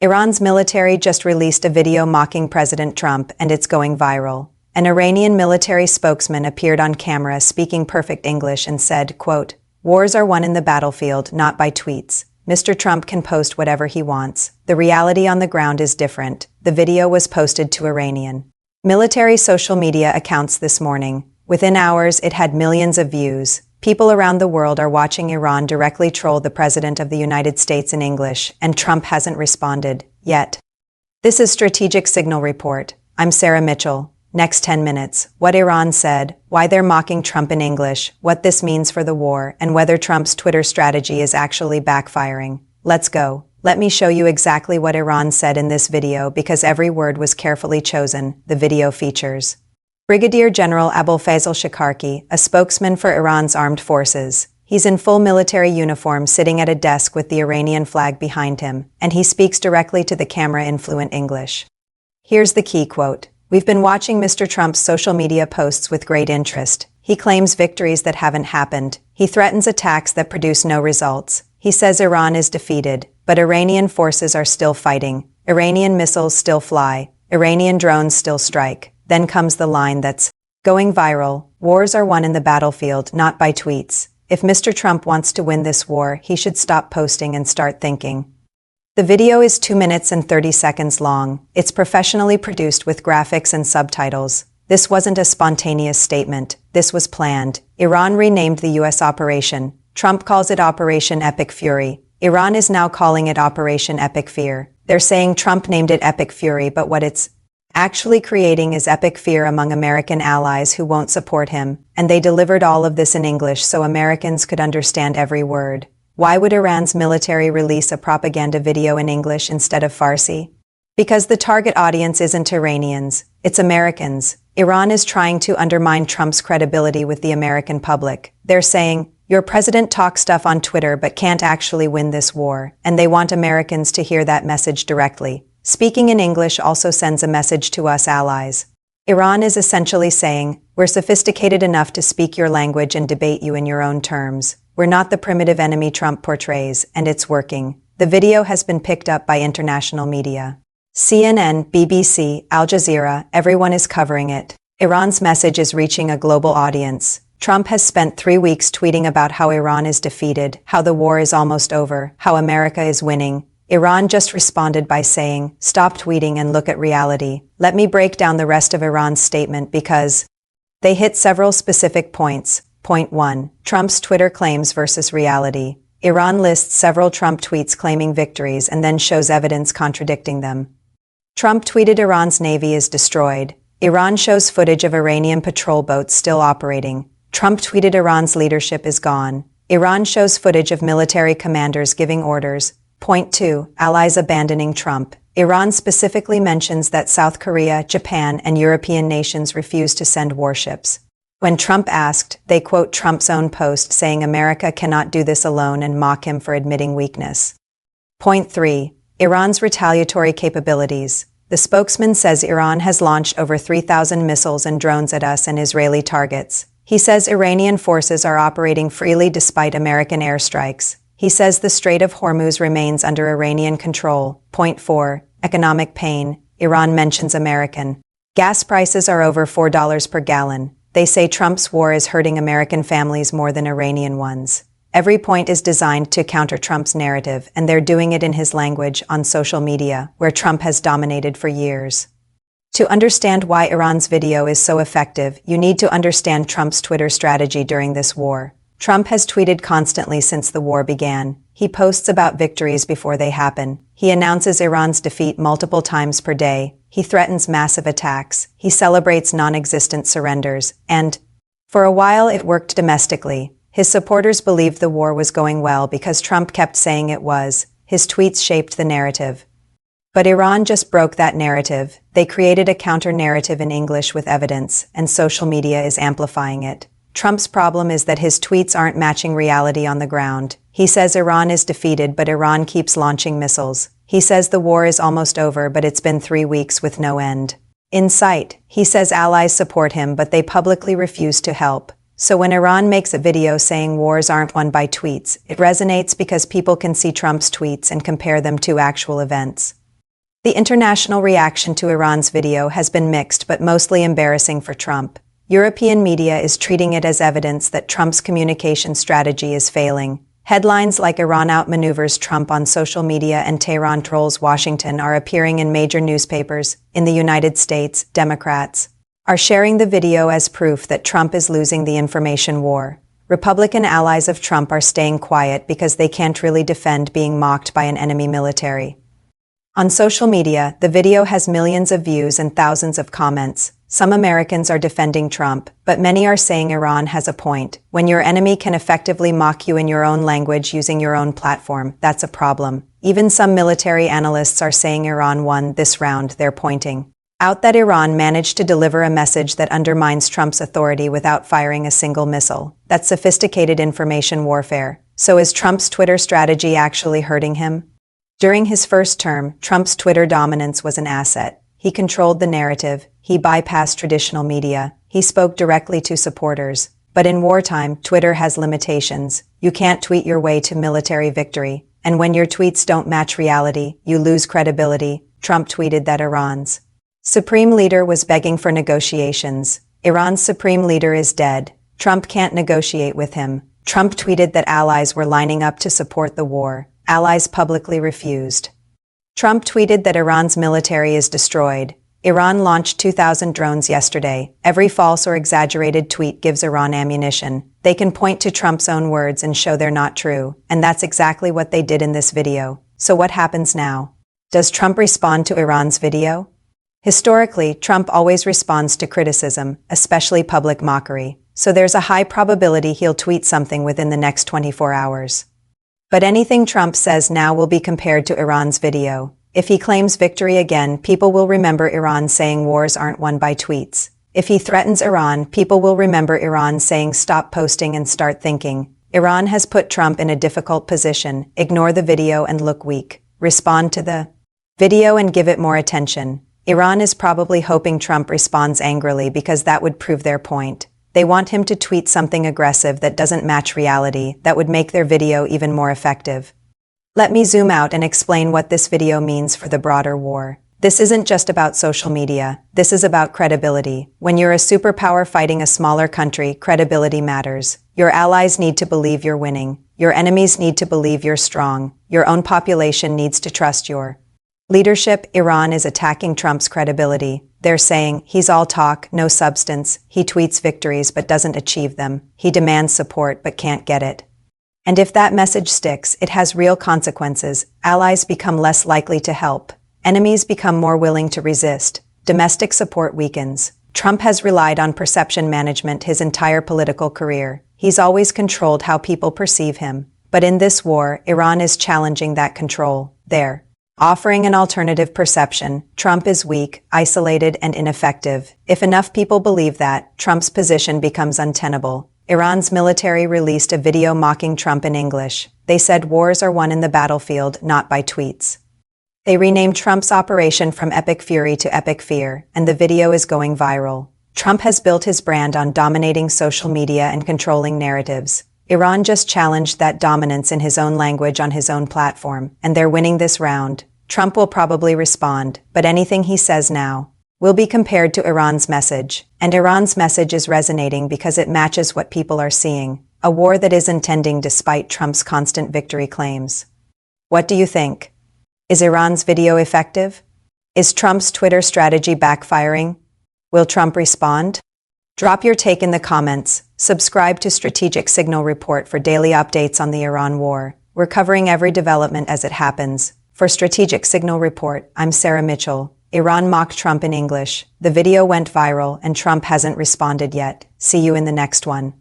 Iran's military just released a video mocking President Trump, and it's going viral. An Iranian military spokesman appeared on camera speaking perfect English and said, quote, "Wars are won in the battlefield, not by tweets. Mr. Trump can post whatever he wants. The reality on the ground is different." The video was posted to Iranian military social media accounts this morning. Within hours, it had millions of views. People around the world are watching Iran directly troll the President of the United States in English, and Trump hasn't responded, yet. This is Strategic Signal Report. I'm Sarah Mitchell. Next 10 minutes, what Iran said, why they're mocking Trump in English, what this means for the war, and whether Trump's Twitter strategy is actually backfiring. Let's go. Let me show you exactly what Iran said in this video because every word was carefully chosen. The video features Brigadier General Abolfazl Shakarki, a spokesman for Iran's armed forces. He's in full military uniform sitting at a desk with the Iranian flag behind him, and he speaks directly to the camera in fluent English. Here's the key quote. "We've been watching Mr. Trump's social media posts with great interest. He claims victories that haven't happened. He threatens attacks that produce no results. He says Iran is defeated, but Iranian forces are still fighting. Iranian missiles still fly. Iranian drones still strike." Then comes the line that's going viral. "Wars are won in the battlefield, not by tweets. If Mr. Trump wants to win this war, he should stop posting and start thinking." The video is 2 minutes and 30 seconds long. It's professionally produced with graphics and subtitles. This wasn't a spontaneous statement. This was planned. Iran renamed the U.S. operation. Trump calls it Operation Epic Fury. Iran is now calling it Operation Epic Fear. They're saying Trump named it Epic Fury, but what it's actually creating is epic fear among American allies who won't support him, and they delivered all of this in English so Americans could understand every word. Why would Iran's military release a propaganda video in English instead of Farsi? Because the target audience isn't Iranians, it's Americans. Iran is trying to undermine Trump's credibility with the American public. They're saying, "Your president talks stuff on Twitter but can't actually win this war," and they want Americans to hear that message directly. Speaking in English also sends a message to us allies. Iran is essentially saying, "We're sophisticated enough to speak your language and debate you in your own terms. We're not the primitive enemy Trump portrays, and it's working." The video has been picked up by international media. CNN, BBC, Al Jazeera, everyone is covering it. Iran's message is reaching a global audience. Trump has spent 3 weeks tweeting about how Iran is defeated, how the war is almost over, how America is winning. Iran just responded by saying, "Stop tweeting and look at reality." Let me break down the rest of Iran's statement because they hit several specific points. Point 1. Trump's Twitter claims versus reality. Iran lists several Trump tweets claiming victories and then shows evidence contradicting them. Trump tweeted Iran's navy is destroyed. Iran shows footage of Iranian patrol boats still operating. Trump tweeted Iran's leadership is gone. Iran shows footage of military commanders giving orders. Point 2. Allies abandoning Trump. Iran specifically mentions that South Korea, Japan, and European nations refuse to send warships. When Trump asked, they quote Trump's own post saying America cannot do this alone and mock him for admitting weakness. Point 3. Iran's retaliatory capabilities. The spokesman says Iran has launched over 3,000 missiles and drones at us and Israeli targets. He says Iranian forces are operating freely despite American airstrikes. He says the Strait of Hormuz remains under Iranian control. Point 4. Economic pain. Iran mentions American gas prices are over $4 per gallon. They say Trump's war is hurting American families more than Iranian ones. Every point is designed to counter Trump's narrative, and they're doing it in his language on social media, where Trump has dominated for years. To understand why Iran's video is so effective, you need to understand Trump's Twitter strategy during this war. Trump has tweeted constantly since the war began. He posts about victories before they happen. He announces Iran's defeat multiple times per day. He threatens massive attacks. He celebrates non-existent surrenders. And, for a while, it worked domestically. His supporters believed the war was going well because Trump kept saying it was. His tweets shaped the narrative. But Iran just broke that narrative. They created a counter-narrative in English with evidence, and social media is amplifying it. Trump's problem is that his tweets aren't matching reality on the ground. He says Iran is defeated, but Iran keeps launching missiles. He says the war is almost over, but it's been 3 weeks with no end in sight. He says allies support him, but they publicly refuse to help. So when Iran makes a video saying wars aren't won by tweets, it resonates because people can see Trump's tweets and compare them to actual events. The international reaction to Iran's video has been mixed but mostly embarrassing for Trump. European media is treating it as evidence that Trump's communication strategy is failing. Headlines like Iran outmaneuvers Trump on social media and Tehran trolls Washington are appearing in major newspapers. In the United States, Democrats are sharing the video as proof that Trump is losing the information war. Republican allies of Trump are staying quiet because they can't really defend being mocked by an enemy military. On social media, the video has millions of views and thousands of comments. Some Americans are defending Trump, but many are saying Iran has a point. When your enemy can effectively mock you in your own language using your own platform, that's a problem. Even some military analysts are saying Iran won this round. They're pointing out that Iran managed to deliver a message that undermines Trump's authority without firing a single missile. That's sophisticated information warfare. So is Trump's Twitter strategy actually hurting him? During his first term, Trump's Twitter dominance was an asset. He controlled the narrative. He bypassed traditional media. He spoke directly to supporters. But in wartime, Twitter has limitations. You can't tweet your way to military victory. And when your tweets don't match reality, you lose credibility. Trump tweeted that Iran's supreme leader was begging for negotiations. Iran's supreme leader is dead. Trump can't negotiate with him. Trump tweeted that allies were lining up to support the war. Allies publicly refused. Trump tweeted that Iran's military is destroyed. Iran launched 2,000 drones yesterday. Every false or exaggerated tweet gives Iran ammunition. They can point to Trump's own words and show they're not true. And that's exactly what they did in this video. So what happens now? Does Trump respond to Iran's video? Historically, Trump always responds to criticism, especially public mockery. So there's a high probability he'll tweet something within the next 24 hours. But anything Trump says now will be compared to Iran's video. If he claims victory again, people will remember Iran saying wars aren't won by tweets. If he threatens Iran, people will remember Iran saying stop posting and start thinking. Iran has put Trump in a difficult position. Ignore the video and look weak. Respond to the video and give it more attention. Iran is probably hoping Trump responds angrily because that would prove their point. They want him to tweet something aggressive that doesn't match reality, that would make their video even more effective. Let me zoom out and explain what this video means for the broader war. This isn't just about social media. This is about credibility. When you're a superpower fighting a smaller country, credibility matters. Your allies need to believe you're winning. Your enemies need to believe you're strong. Your own population needs to trust your leadership. Iran is attacking Trump's credibility. They're saying, he's all talk, no substance. He tweets victories but doesn't achieve them. He demands support but can't get it. And if that message sticks, it has real consequences. Allies become less likely to help. Enemies become more willing to resist. Domestic support weakens. Trump has relied on perception management his entire political career. He's always controlled how people perceive him. But in this war, Iran is challenging that control. They're offering an alternative perception. Trump is weak, isolated, and ineffective. If enough people believe that, Trump's position becomes untenable. Iran's military released a video mocking Trump in English. They said wars are won in the battlefield, not by tweets. They renamed Trump's operation from Epic Fury to Epic Fear, and the video is going viral. Trump has built his brand on dominating social media and controlling narratives. Iran just challenged that dominance in his own language on his own platform, and they're winning this round. Trump will probably respond, but anything he says now will be compared to Iran's message. And Iran's message is resonating because it matches what people are seeing, a war that is intending despite Trump's constant victory claims. What do you think? Is Iran's video effective? Is Trump's Twitter strategy backfiring? Will Trump respond? Drop your take in the comments. Subscribe to Strategic Signal Report for daily updates on the Iran war. We're covering every development as it happens. For Strategic Signal Report, I'm Sarah Mitchell. Iran mocked Trump in English. The video went viral and Trump hasn't responded yet. See you in the next one.